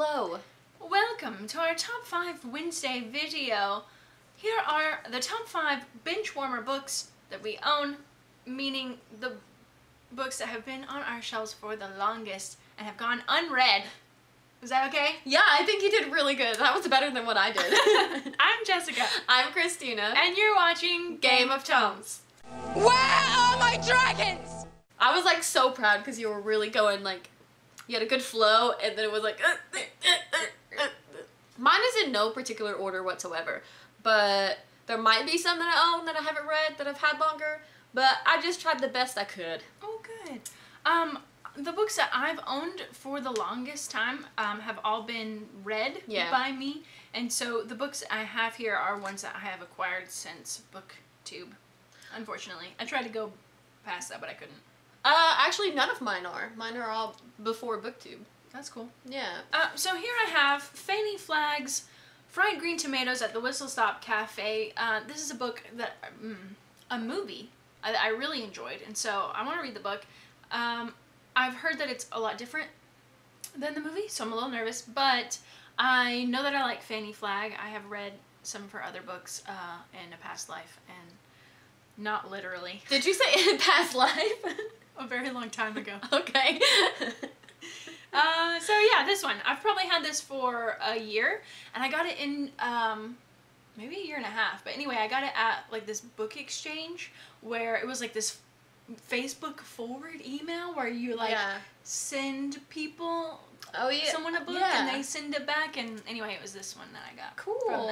Hello. Welcome to our Top 5 Wednesday video. Here are the top 5 benchwarmer books that we own, meaning the books that have been on our shelves for the longest and have gone unread. Is that okay? Yeah, I think you did really good. That was better than what I did. I'm Jessica. I'm Christeena. And you're watching Game of Tomes. Where are my dragons? I was like so proud because you were really going like, you had a good flow and then it was like, Mine is in no particular order whatsoever, but there might be some that I own that I haven't read that I've had longer, but I just tried the best I could. Oh, good. The books that I've owned for the longest time have all been read by me, and so the books I have here are ones that I have acquired since BookTube, unfortunately. I tried to go past that, but I couldn't. Actually, none of mine are. Mine are all before BookTube. That's cool. Yeah. So here I have Fannie Flagg's Fried Green Tomatoes at the Whistle Stop Cafe. This is a book that, a movie I really enjoyed, and so I want to read the book. I've heard that it's a lot different than the movie, so I'm a little nervous, but I know that I like Fannie Flagg. I have read some of her other books in a past life, and not literally. Did you say in a past life? A very long time ago. Okay. So yeah, this one. I've probably had this for a year, and I got it in, maybe a year and a half, but anyway, I got it at, like, this book exchange, where it was, like, this Facebook forward email, where you, like, send people, someone a book, and they send it back, and anyway, it was this one that I got. Cool. From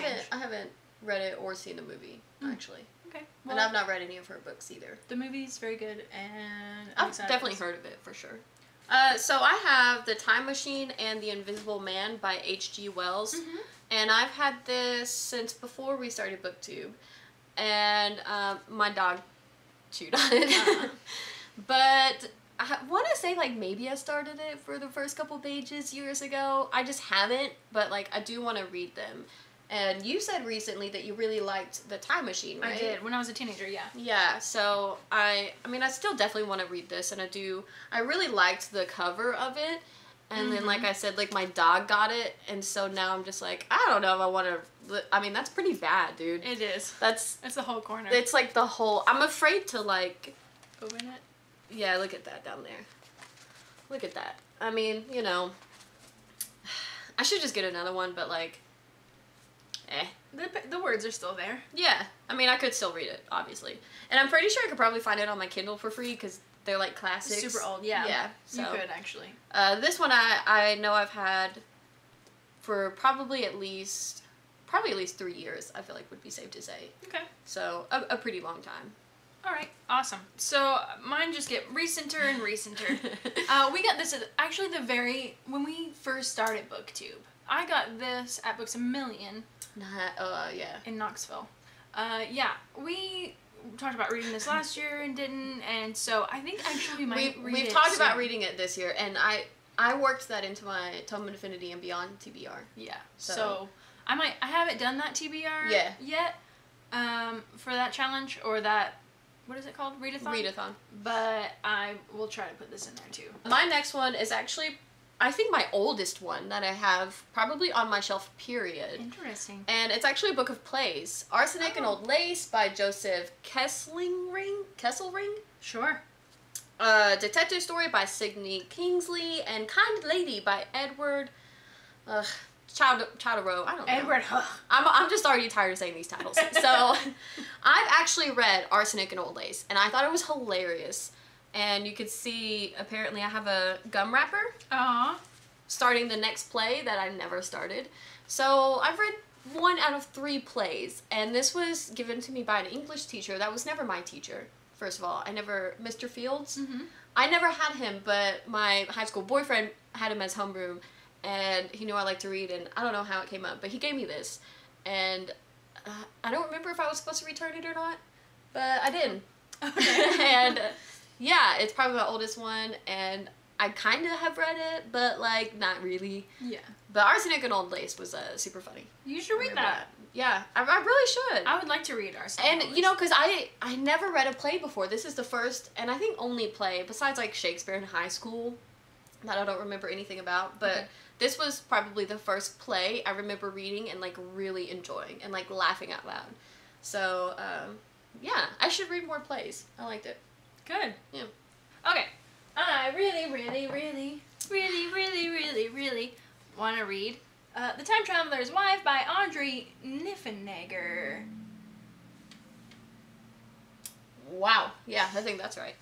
that I haven't read it or seen the movie, actually. Okay. Well, and I've not read any of her books either. The movie's very good, and I've definitely heard of it, for sure. So I have The Time Machine and The Invisible Man by H.G. Wells, and I've had this since before we started BookTube, and my dog chewed on it. But I want to say, like, maybe I started it for the first couple pages years ago. I just haven't, but, like, I do want to read them. And you said recently that you really liked The Time Machine, right? I did, when I was a teenager, yeah. Yeah, so I mean, I still definitely want to read this, and I really liked the cover of it, and then, like I said, like, my dog got it, and so now I'm just like, I don't know if I want to, I mean, that's pretty bad, dude. It is. It's the whole corner. It's, like, the whole, I'm afraid to, like... Open it? Yeah, look at that down there. Look at that. I mean, you know, I should just get another one, but, like... The words are still there. Yeah. I mean, I could still read it, obviously. And I'm pretty sure I could probably find it on my Kindle for free, because they're, like, classics. Super old, yeah. Yeah. So, you could, actually. This one I know I've had for probably at least 3 years, I feel like would be safe to say. Okay. So, a pretty long time. Alright, awesome. So, mine just get recenter and recenter. We got this at, actually, when we first started BookTube. I got this at Books A Million. Yeah. In Knoxville. Yeah, we talked about reading this last year and didn't, and so I think actually we might read it We've talked soon. about reading it this year, and I worked that into my Tome of Infinity and Beyond TBR. Yeah. So I haven't done that TBR yet, for that challenge, or that, what is it called? Readathon? Readathon. But I will try to put this in there too. My next one is actually, I think, my oldest one that I have probably on my shelf, period. Interesting. And it's actually a book of plays. Arsenic and Old Lace by Joseph Kesselring? Sure. Detective Story by Sidney Kingsley, and Kind Lady by Edward Chodorov. I don't know. Edward. I'm just already tired of saying these titles. So I've actually read Arsenic and Old Lace, and I thought it was hilarious. And you could see, apparently I have a gum wrapper. Starting the next play that I never started. So I've read 1 out of 3 plays, and this was given to me by an English teacher that was never my teacher, first of all. Mr. Fields. I never had him, but my high school boyfriend had him as homeroom, and he knew I liked to read, and I don't know how it came up, but he gave me this. And I don't remember if I was supposed to return it or not, but I didn't. Okay. And... yeah, it's probably my oldest one, and I kind of have read it, but, like, not really. Yeah. But Arsenic and Old Lace was super funny. You should read that. Yeah, I really should. I would like to read Arsenic. And, you know, because I never read a play before. This is the first, and I think only play, besides, like, Shakespeare in high school, that I don't remember anything about, but this was probably the first play I remember reading and like really enjoying and like laughing out loud. So yeah, I should read more plays. I liked it. Good. Yeah. Okay. I really want to read The Time Traveler's Wife by Audrey Niffenegger. Wow. Yeah, I think that's right.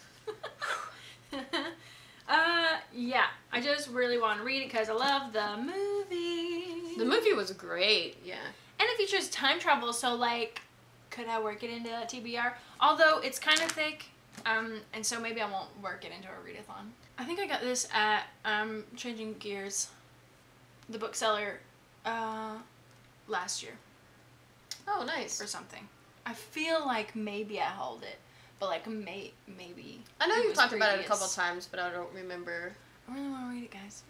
Yeah, I just really want to read it because I love the movie. The movie was great, yeah. And it features time travel, so like, could I work it into that TBR? Although it's kind of thick, and so maybe I won't work it into a readathon. I think I got this at Changing Gears, the bookseller, last year. Oh, nice. Or something. I feel like maybe I hold it. But like maybe. I know you've talked about it a couple times, but I don't remember. I really want to read it, guys.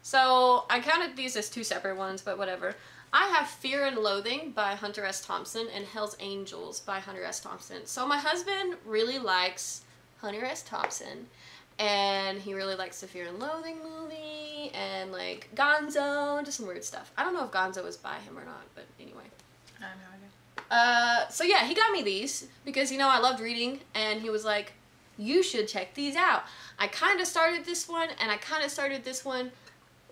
So I counted these as 2 separate ones, but whatever. I have Fear and Loathing by Hunter S. Thompson and Hell's Angels by Hunter S. Thompson. So my husband really likes Hunter S. Thompson, and he really likes the Fear and Loathing movie and like Gonzo, just some weird stuff. I don't know if Gonzo is by him or not, but anyway. I have no idea. So yeah, he got me these because, you know, I loved reading, and he was like, you should check these out. I kind of started this one, and I kind of started this one.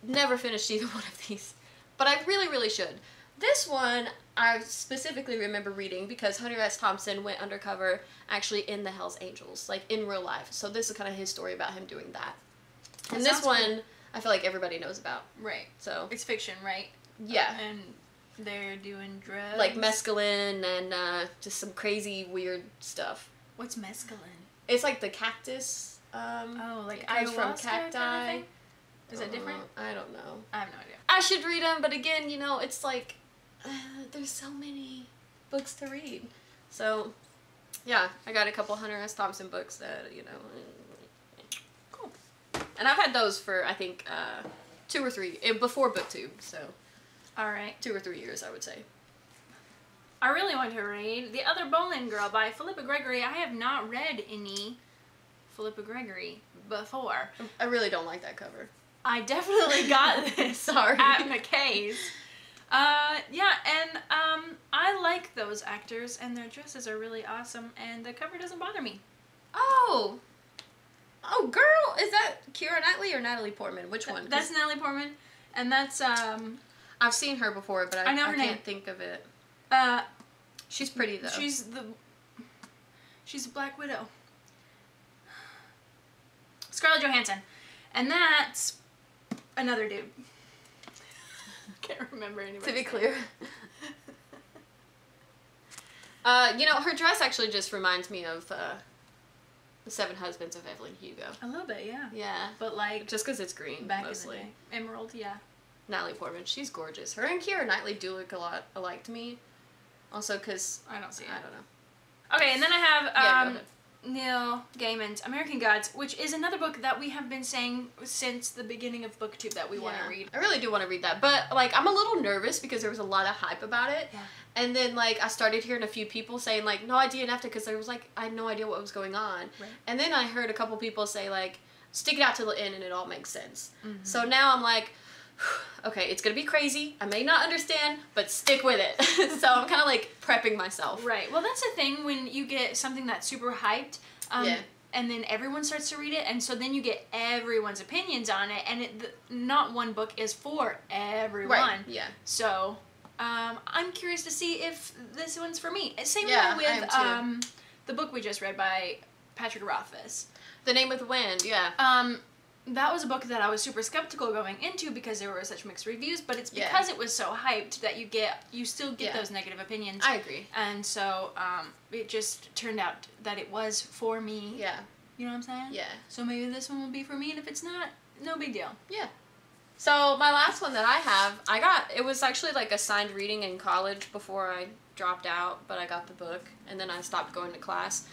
Never finished either one of these, but I really should. This one, I specifically remember reading because Hunter S. Thompson went undercover actually in the Hells Angels, like in real life. So this is kind of his story about him doing that. And this one, cool. I feel like everybody knows about. Right. So it's fiction, right? Yeah. And they're doing drugs. Like mescaline and just some crazy weird stuff. What's mescaline? It's like the cactus. Like it comes from cacti. Kind of thing? Is it different? I don't know. I have no idea. I should read them, but again, you know, it's like there's so many books to read. So, yeah, I got a couple Hunter S. Thompson books that, you know, cool. And I've had those for, I think, 2 or 3, before BookTube, so. Alright. 2 or 3 years, I would say. I really want to read The Other Boleyn Girl by Philippa Gregory. I have not read any Philippa Gregory before. I really don't like that cover. I definitely got this Sorry. at McKay's. Yeah, and I like those actors, and their dresses are really awesome, and the cover doesn't bother me. Oh! Oh, girl! Is that Keira Knightley or Natalie Portman? Which one? That's Natalie Portman, and that's, I've seen her before, but I can't think of it. She's pretty, though. She's a Black Widow. Scarlett Johansson. And that's another dude. Can't remember anybody. To be clear. You know, her dress actually just reminds me of The 7 Husbands of Evelyn Hugo. A little bit, yeah. Yeah. But like... just because it's green, back mostly. In the day. Emerald, yeah. Natalie Portman, she's gorgeous. Her and Keira Knightley do look a lot alike to me. Also, because... I don't see it. I don't know. Okay, and then I have... yeah, go ahead. Neil Gaiman's American Gods, which is another book that we have been saying since the beginning of BookTube that we want to read. I really do want to read that, but like I'm a little nervous because there was a lot of hype about it. Yeah. And then like I started hearing a few people saying like, no, I DNF'd it because there was like I had no idea what was going on. Right. And then I heard a couple people say like, stick it out to the end and it all makes sense. Mm-hmm. So now I'm like, okay, it's gonna be crazy. I may not understand, but stick with it. So I'm kind of like prepping myself. Right. Well, that's the thing when you get something that's super hyped. Yeah. And then everyone starts to read it, and so then you get everyone's opinions on it, and not one book is for everyone. Right. Yeah. So, I'm curious to see if this one's for me. Same way with the book we just read by Patrick Rothfuss. The Name of the Wind. Yeah. That was a book that I was super skeptical going into because there were such mixed reviews, but it's because it was so hyped that you still get those negative opinions. I agree. And so, it just turned out that it was for me. Yeah. You know what I'm saying? Yeah. So maybe this one will be for me, and if it's not, no big deal. Yeah. So my last one that I have, it was actually like a signed reading in college before I dropped out, but I got the book, and then I stopped going to class.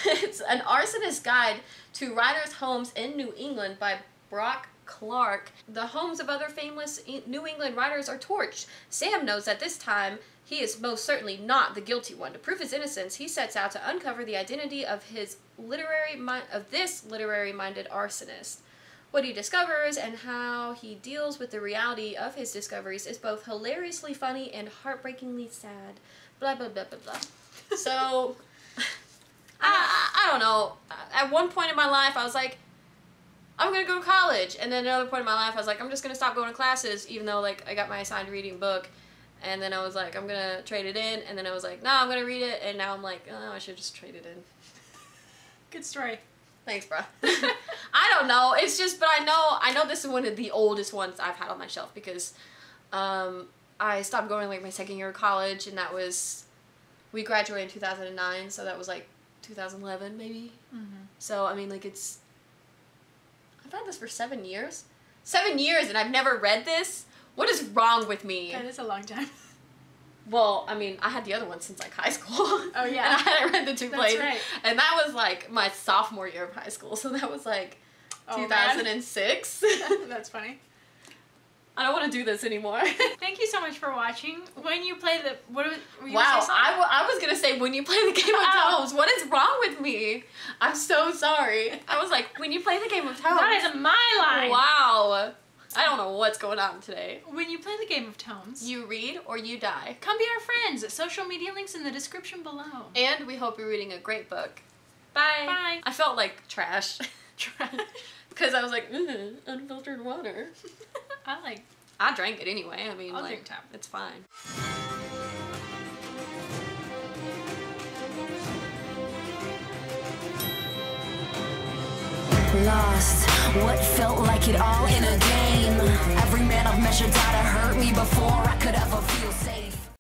It's An Arsonist Guide to Writers' Homes in New England by Clarke. The homes of other famous New England writers are torched. Sam knows at this time he is most certainly not the guilty one. To prove his innocence, he sets out to uncover the identity of this literary-minded arsonist. What he discovers and how he deals with the reality of his discoveries is both hilariously funny and heartbreakingly sad. Blah, blah, blah, blah, blah. So, I don't know. At one point in my life, I was like, I'm going to go to college. And then another point in my life, I was like, I'm just going to stop going to classes, even though, like, I got my assigned reading book. And then I was like, I'm going to trade it in. And then I was like, no, I'm going to read it. And now I'm like, oh, I should just trade it in. Good story. Thanks, bro. I don't know. It's just, but I know this is one of the oldest ones I've had on my shelf because I stopped going like my second year of college, and that was, we graduated in 2009, so that was like 2011 maybe. So I mean, like, I've had this for 7 years. 7 years, and I've never read this. What is wrong with me? That is a long time. Well, I mean, I had the other one since, like, high school. Oh, yeah. And I hadn't read the two plays. That's right. And that was, like, my sophomore year of high school. So that was, like, 2006. That's funny. I don't want to do this anymore. Thank you so much for watching. When you play the... What were you wow, gonna say something? I was going to say, when you play the Game of Tomes, what is wrong with me? I'm so sorry. I was like, when you play the Game of Tomes. That is my line. Wow. I don't know what's going on today. When you play the Game of Tomes, you read or you die. Come be our friends. Social media links in the description below. And we hope you're reading a great book. Bye. Bye. I felt like trash. Trash. Because I was like, unfiltered water. I drank it anyway. I mean, I'll like, drink tap. It's fine. Lost, what felt like it all in a game. Every man I've measured out to hurt me before I could ever feel safe.